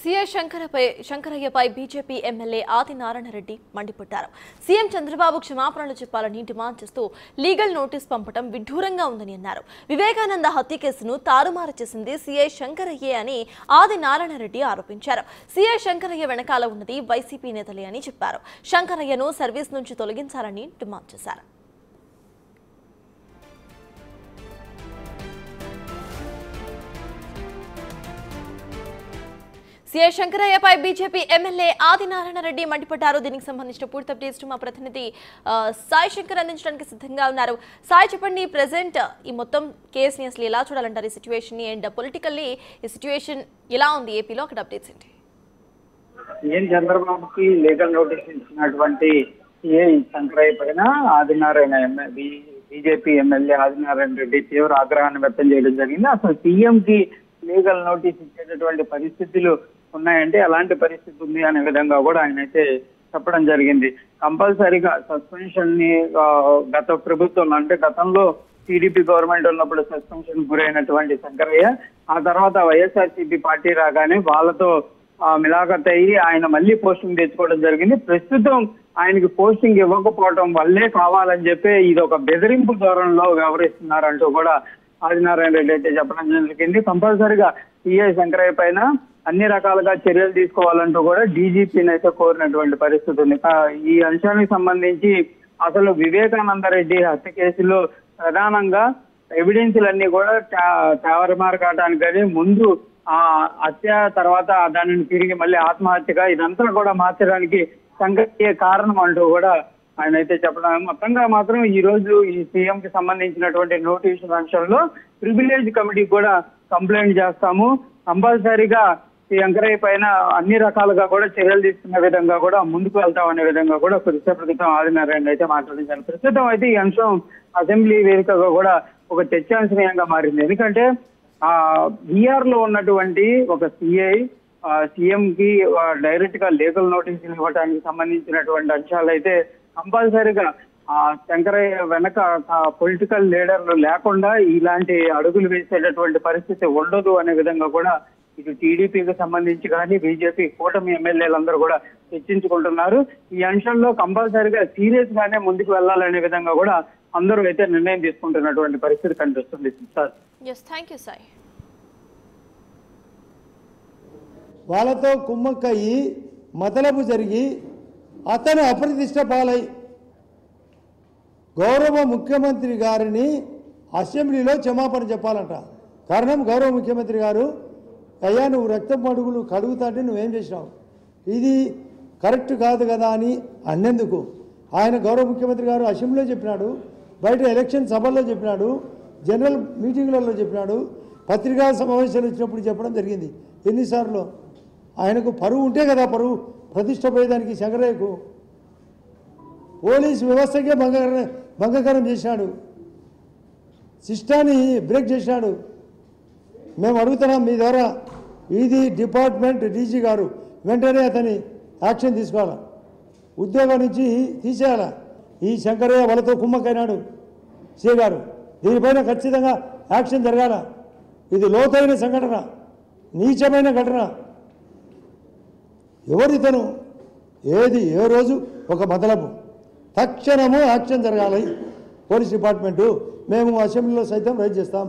CI శంకరయ్యపై BJP MLA Adinarayana Reddy మండిపడ్డారు. CM Chandrababu క్షమాపణలు చెప్పాలని డిమాండ్ చేస్తూ లీగల్ నోటీస్ పంపడం విడ్డూరంగా ఉందని అన్నారు. వివేకానంద హత్య కేసును తారుమారు చేసింది సీఐ శంకరయ్యే అని ఆదినారాయణ రెడ్డి ఆరోపించారు. సీఐ శంకరయ్య వెనకాల ఉన్నది వైసీపీ నేతలే అని చెప్పారు. శంకరయ్యను సర్వీస్ నుంచి తొలగించాలని డిమాండ్ చేశారు. సీఐ శంకరయ్యపై బీజేపీ ఎమ్మెల్యే ఆదినారాయణ రెడ్డి మండిపడ్డారు. దీనికి సంబంధించిన పూర్తి అప్డేట్స్ మా ప్రతినిధి సాయి శంకర్ అందించడానికి సిద్ధంగా ఉన్నారు. సాయి, చెప్పండి, ప్రెసెంట్ ఈ మొత్తం కేసుని అసలు ఎలా చూడాలంటారు, ఈ సిచ్యువేషన్ ని, అండ్ పొలిటికల్లీ ఈ సిచ్యువేషన్ ఎలా ఉంది ఏపీలో, అక్కడ అప్డేట్స్ ఏంటి? సీఎం చంద్రబాబుకి లీగల్ నోటీస్ ఇచ్చినటువంటి సీఐ శంకరయ్య పైన బీజేపీ ఎమ్మెల్యే ఆదినారాయణ రెడ్డి తీవ్ర ఆగ్రహాన్ని వ్యక్తం చేయడం జరిగింది. అసలు సీఎం కి లీగల్ నోటీస్ ఇచ్చేటటువంటి పరిస్థితులు ఉన్నాయంటే ఎలాంటి పరిస్థితి ఉంది అనే విధంగా కూడా ఆయన అయితే చెప్పడం జరిగింది. కంపల్సరీగా సస్పెన్షన్ ని గత ప్రభుత్వంలో, అంటే గతంలో టీడీపీ గవర్నమెంట్ ఉన్నప్పుడు సస్పెన్షన్ గురైనటువంటి శంకరయ్య ఆ తర్వాత వైఎస్ఆర్సీపీ పార్టీ రాగానే వాళ్ళతో మిలాఖత్ అయ్యి ఆయన మళ్ళీ పోస్టింగ్ తెచ్చుకోవడం జరిగింది. ప్రస్తుతం ఆయనకి పోస్టింగ్ ఇవ్వకపోవడం వల్లే కావాలని చెప్పి ఇది ఒక బెదిరింపు ధోరణిలో వ్యవహరిస్తున్నారంటూ కూడా ఆదినారాయణ రెడ్డి అయితే చెప్పడం జరిగింది. కంపల్సరీగా సీఐ శంకరయ్య పైన అన్ని రకాలుగా చర్యలు తీసుకోవాలంటూ కూడా డీజీపీని అయితే కోరినటువంటి పరిస్థితి ఉంది. ఈ అంశానికి సంబంధించి అసలు వివేకానంద రెడ్డి హత్య కేసులో ప్రధానంగా ఎవిడెన్స్లన్నీ కూడా తారుమారు కావడానికి కానీ ముందు ఆ హత్య తర్వాత దానిని తిరిగి మళ్ళీ ఆత్మహత్యగా ఇదంతా కూడా మార్చడానికి శంకరయ్య కారణం అంటూ కూడా ఆయన అయితే చెప్పడం. మొత్తంగా మాత్రం ఈ రోజు ఈ సీఎం కి సంబంధించినటువంటి నోటీసు అంశంలో ప్రివిలేజ్ కమిటీకి కూడా కంప్లైంట్ చేస్తాము, కంపల్సరీగా శంకరయ్య పైన అన్ని రకాలుగా కూడా చర్యలు తీసుకునే విధంగా కూడా ముందుకు వెళ్తాం అనే విధంగా కూడా కొద్దిసేపటితో ఆదినారాయణ అయితే మాట్లాడించారు. ప్రస్తుతం అయితే ఈ అంశం అసెంబ్లీ వేదికగా కూడా ఒక చర్చాంశనీయంగా మారింది. ఎందుకంటే బీఆర్ లో ఉన్నటువంటి ఒక సీఎం కి డైరెక్ట్ గా లీగల్ నోటీసులు ఇవ్వడానికి సంబంధించినటువంటి అంశాలు అయితే కంపల్సరీగా శంకరయ్య వెనక పొలిటికల్ లీడర్లు లేకుండా ఇలాంటి అడుగులు వేసేటటువంటి పరిస్థితి ఉండదు అనే విధంగా కూడా ఇటు టీడీపీకి సంబంధించి కానీ బీజేపీ కూటమి ఎమ్మెల్యేలందరూ కూడా చర్చించుకుంటున్నారు. ఈ అంశంలో కంపల్సరీగా సీరియస్ గానే ముందుకు వెళ్లాలనే విధంగా కూడా అందరూ అయితే నిర్ణయం తీసుకుంటున్నటువంటి పరిస్థితి కనిపిస్తుంది. సార్, వాళ్ళతో కుమ్మక్కయ్యి మతలబు జరిగి అతను అప్రతిష్ట పాలై గౌరవ ముఖ్యమంత్రి గారిని అసెంబ్లీలో క్షమాపణ చెప్పాలంట. కారణం, గౌరవ ముఖ్యమంత్రి గారు, అయ్యా నువ్వు రక్తం అడుగులు కడుగుతాంటే నువ్వేం చేసినావు, ఇది కరెక్ట్ కాదు కదా అని అన్నందుకు ఆయన గౌరవ ముఖ్యమంత్రి గారు అసెంబ్లీలో చెప్పినాడు, బయట ఎలక్షన్ సభల్లో చెప్పినాడు, జనరల్ మీటింగ్లలో చెప్పినాడు, పత్రికా సమావేశాలు వచ్చినప్పుడు చెప్పడం జరిగింది. ఎన్నిసార్లు ఆయనకు పరువు ఉంటే కదా, పరువు ప్రతిష్ట పోయేదానికి శంకరయ్యకు పోలీసు వ్యవస్థకే భంగకరం చేసినాడు, సిస్టాన్ని బ్రేక్ చేసినాడు. మేము అడుగుతున్నాం మీ ద్వారా, ఇది డిపార్ట్మెంట్ డీజీ గారు వెంటనే అతని యాక్షన్ తీసుకోవాలా, ఉద్యోగం నుంచి తీసేయాలా. ఈ శంకరయ్య వాళ్ళతో కుమ్మక్కైనాడు సీ గారు, దీనిపైన ఖచ్చితంగా యాక్షన్ జరగాల. ఇది లోతైన సంఘటన, నీచమైన ఘటన. ఎవరితను ఏది ఏ రోజు ఒక మొదలపు తక్షణము యాక్షన్ జరగాలి పోలీస్ డిపార్ట్మెంటు. మేము అసెంబ్లీలో సైతం రైజ్ చేస్తాం.